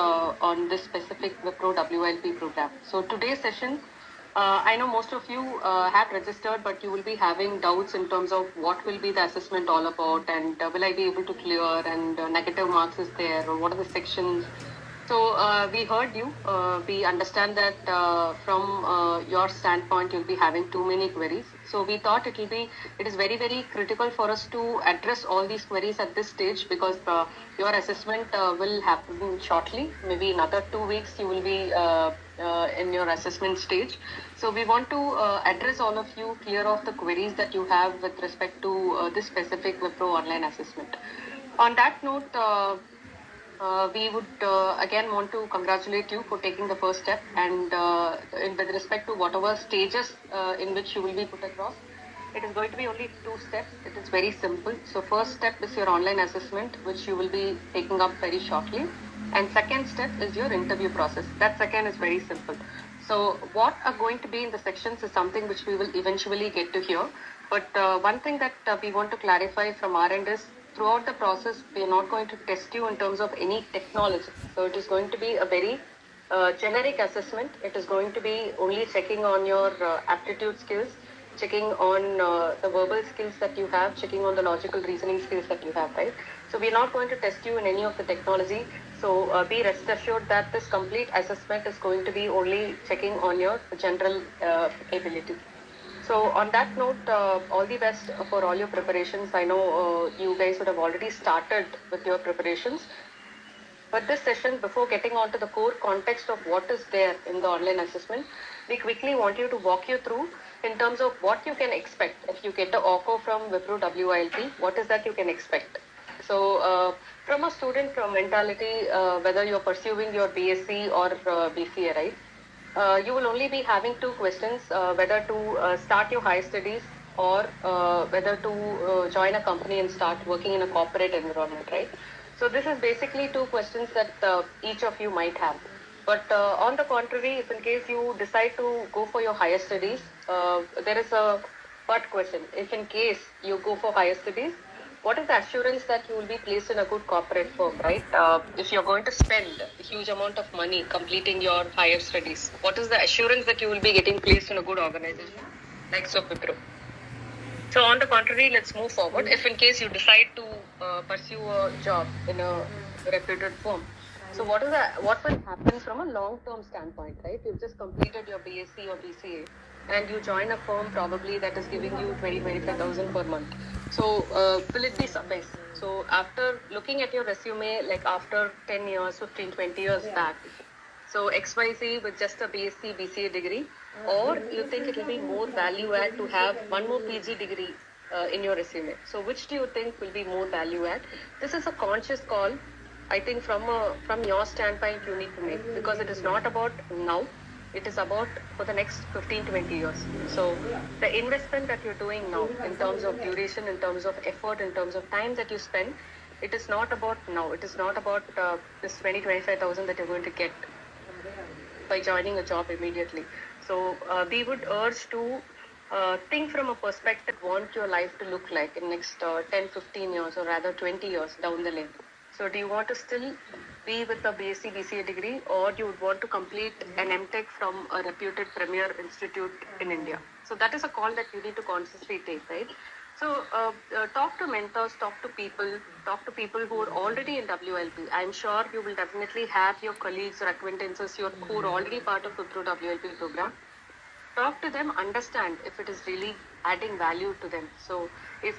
on this specific Wipro WILP program. So today's session, I know most of you have registered, but you will be having doubts in terms of what will be the assessment all about, and will I be able to clear, and negative marks is there, or what are the sections. So we heard you. We understand that from your standpoint, you'll be having too many queries. So we thought it is very, very critical for us to address all these queries at this stage, because your assessment will happen shortly. Maybe in another 2 weeks, you will be in your assessment stage. So we want to address all of you, clear off the queries that you have with respect to this specific Wipro online assessment. On that note, we would again want to congratulate you for taking the first step, and with respect to whatever stages in which you will be put across, it is going to be only 2 steps. It is very simple. So first step is your online assessment, which you will be taking up very shortly, and second step is your interview process. That second is very simple. So what are going to be in the sections is something which we will eventually get to hear. But one thing that we want to clarify from our end is, throughout the process, we are not going to test you in terms of any technology. So it is going to be a very generic assessment. It is going to be only checking on your aptitude skills, checking on the verbal skills that you have, checking on the logical reasoning skills that you have, right? So we are not going to test you in any of the technology. So be rest assured that this complete assessment is going to be only checking on your general ability. So on that note, all the best for all your preparations. I know you guys would have already started with your preparations. But this session, before getting on to the core context of what is there in the online assessment, we quickly want you to walk you through in terms of what you can expect. If you get the offer from Wipro WILP, what is that you can expect? So from a student mentality, whether you're pursuing your BSc or BCA, right? You will only be having 2 questions, whether to start your higher studies or whether to join a company and start working in a corporate environment, right? So this is basically 2 questions that each of you might have. But on the contrary, if in case you decide to go for your higher studies, there is a but question. If in case you go for higher studies, what is the assurance that you will be placed in a good corporate firm, right? If you're going to spend a huge amount of money completing your higher studies, what is the assurance that you will be getting placed in a good organization like Wipro? So on the contrary, let's move forward. If in case you decide to pursue a job in a reputed firm, so what will happen from a long-term standpoint, right? You've just completed your BSc or BCA, and you join a firm probably that is giving you 25,000 per month. So will it be suffice? So after looking at your resume, like after 10 years, 15, 20 years back, so XYZ with just a BSc, BCA degree, or you think it will be more value add to have one more PG degree in your resume? So which do you think will be more value add? This is a conscious call. I think from your standpoint, you need to make, because it is not about now. It is about for the next 15, 20 years. So the investment that you're doing now in terms of duration, in terms of effort, in terms of time that you spend, it is not about now. It is not about this 25,000 that you're going to get by joining a job immediately. So we would urge to think from a perspective, want your life to look like in next 10, 15 years, or rather 20 years down the lane. So do you want to still be with a BSc, BCA degree, or you would want to complete an MTech from a reputed premier institute in India? So that is a call that you need to consciously take, right? So talk to mentors, talk to people who are already in WLP. I'm sure you will definitely have your colleagues or acquaintances who are already part of the WLP program. Talk to them, understand if it is really adding value to them. So if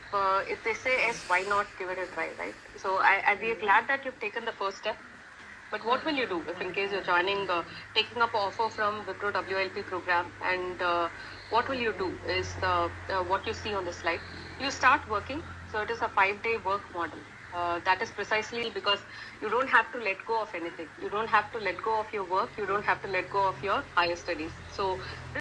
they say yes, why not give it a try, right? So I'd be glad that you've taken the first step. But what will you do if in case you're joining, taking up offer from the Wipro WLP program, and what will you do is what you see on the slide. You start working. So it is a 5-day work model. That is precisely because you don't have to let go of anything. You don't have to let go of your work. You don't have to let go of your higher studies. So